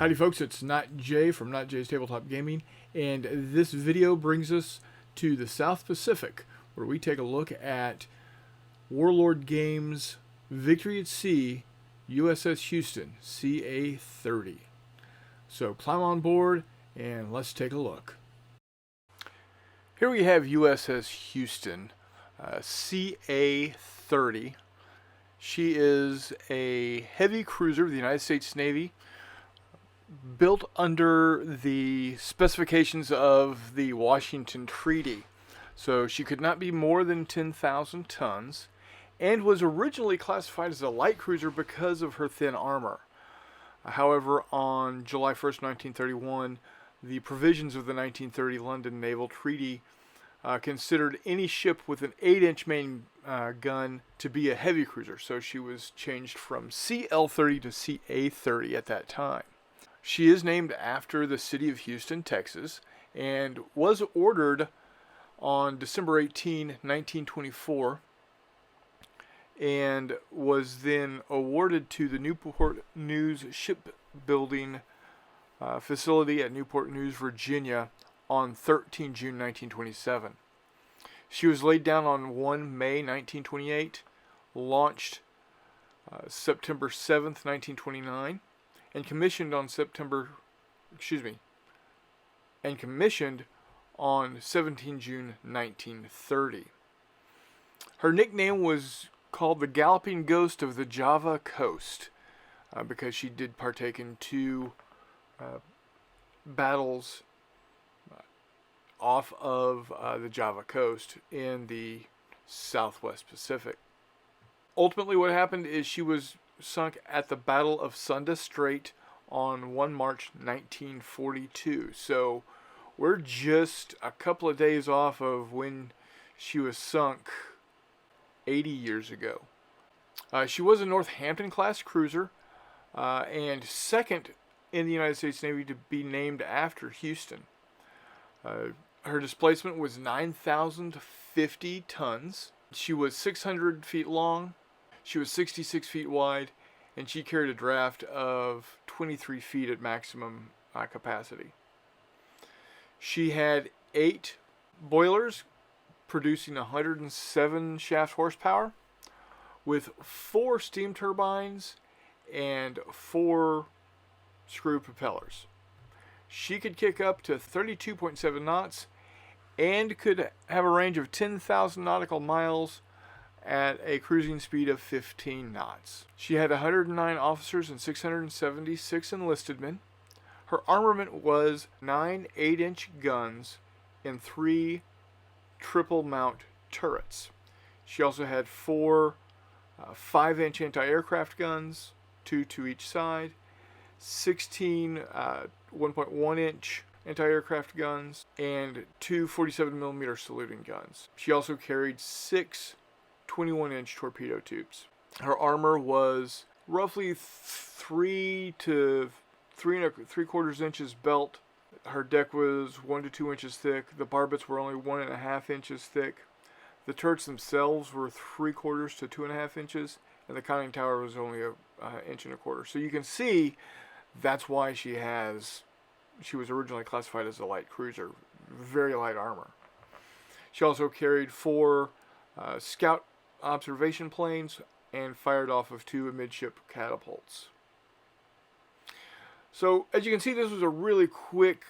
Howdy folks, it's Not Jay from Not Jay's Tabletop Gaming, and this video brings us to the South Pacific, where we take a look at Warlord Games Victory at Sea USS Houston CA-30. So climb on board and let's take a look. Here we have USS Houston CA-30. She is a heavy cruiser of the United States Navy, built under the specifications of the Washington Treaty. So she could not be more than 10,000 tons and was originally classified as a light cruiser because of her thin armor. However, on July 1st, 1931, the provisions of the 1930 London Naval Treaty considered any ship with an 8-inch main gun to be a heavy cruiser. So she was changed from CL-30 to CA-30 at that time. She is named after the city of Houston, Texas, and was ordered on December 18, 1924, and was then awarded to the Newport News shipbuilding facility at Newport News, Virginia on 13 June 1927. She was laid down on 1 May 1928, launched September 7th, 1929, and commissioned on 17 June 1930. Her nickname was called the Galloping Ghost of the Java Coast because she did partake in 2 battles off of the Java Coast in the Southwest Pacific. Ultimately, what happened is she was sunk at the Battle of Sunda Strait on 1 March 1942. So we're just a couple of days off of when she was sunk 80 years ago. She was a Northampton-class cruiser and second in the United States Navy to be named after Houston. Her displacement was 9,050 tons. She was 600 feet long. She was 66 feet wide, and she carried a draft of 23 feet at maximum capacity. She had 8 boilers producing 107 shaft horsepower with 4 steam turbines and 4 screw propellers. She could kick up to 32.7 knots and could have a range of 10,000 nautical miles at a cruising speed of 15 knots. She had 109 officers and 676 enlisted men. Her armament was 9 8-inch guns and 3 triple mount turrets. She also had 4 5-inch anti-aircraft guns, 2 to each side, 16 1.1-inch anti-aircraft guns, and 2 47mm saluting guns. She also carried 6 21-inch torpedo tubes. Her armor was roughly 3 to 3.75 inches belt. Her deck was 1 to 2 inches thick. The barbets were only 1.5 inches thick. The turrets themselves were 3/4 to 2.5 inches, and the conning tower was only an 1.25 inches. So you can see that's why she was originally classified as a light cruiser. Very light armor. She also carried 4 scout observation planes and fired off of 2 midship catapults. So as you can see, this was a really quick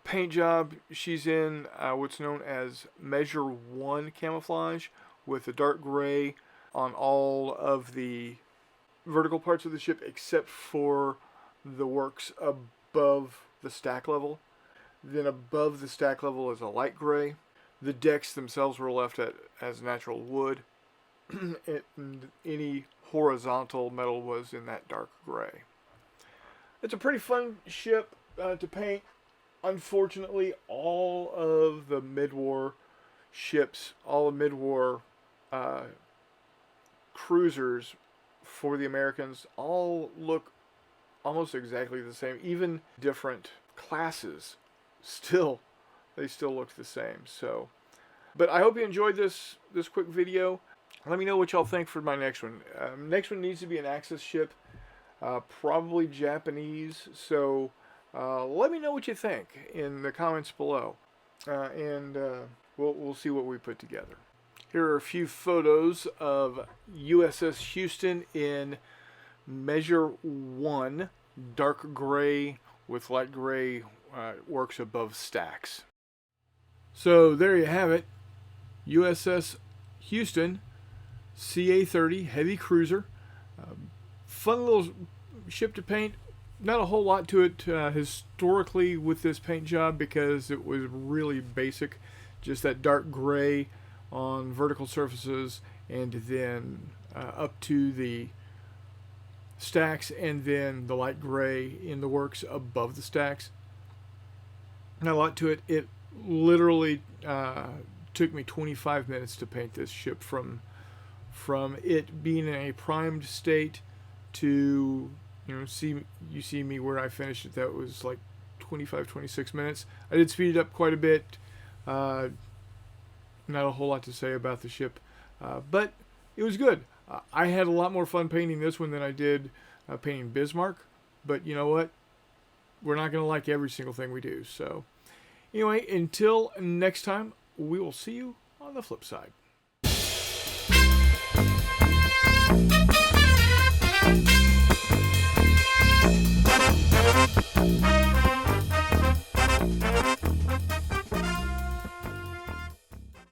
paint job. She's in what's known as Measure 1 camouflage with a dark gray on all of the vertical parts of the ship except for the works above the stack level. Then above the stack level is a light gray. The decks themselves were left as natural wood. And any horizontal metal was in that dark gray. It's a pretty fun ship to paint. Unfortunately, all of the mid-war ships, all the mid-war cruisers for the Americans all look almost exactly the same. Even different classes, they still look the same. So, but I hope you enjoyed this quick video. Let me know what y'all think for my next one. Next one needs to be an Axis ship. probably Japanese. So let me know what you think in the comments below, and we'll see what we put together. Here are a few photos of USS Houston in measure 1, dark gray with light gray works above stacks. So there you have it, USS Houston, CA-30 heavy cruiser. Fun little ship to paint. Not a whole lot to it historically with this paint job because it was really basic. Just that dark gray on vertical surfaces, and then up to the stacks, and then the light gray in the works above the stacks. Not a lot to it. It literally took me 25 minutes to paint this ship from it being in a primed state to, you see me where I finished it. That was like 25-26 minutes. I did speed it up quite a bit. Not a whole lot to say about the ship, but it was good. I had a lot more fun painting this one than I did painting Bismarck, but you know what? We're not going to like every single thing we do. So anyway, until next time, we will see you on the flip side.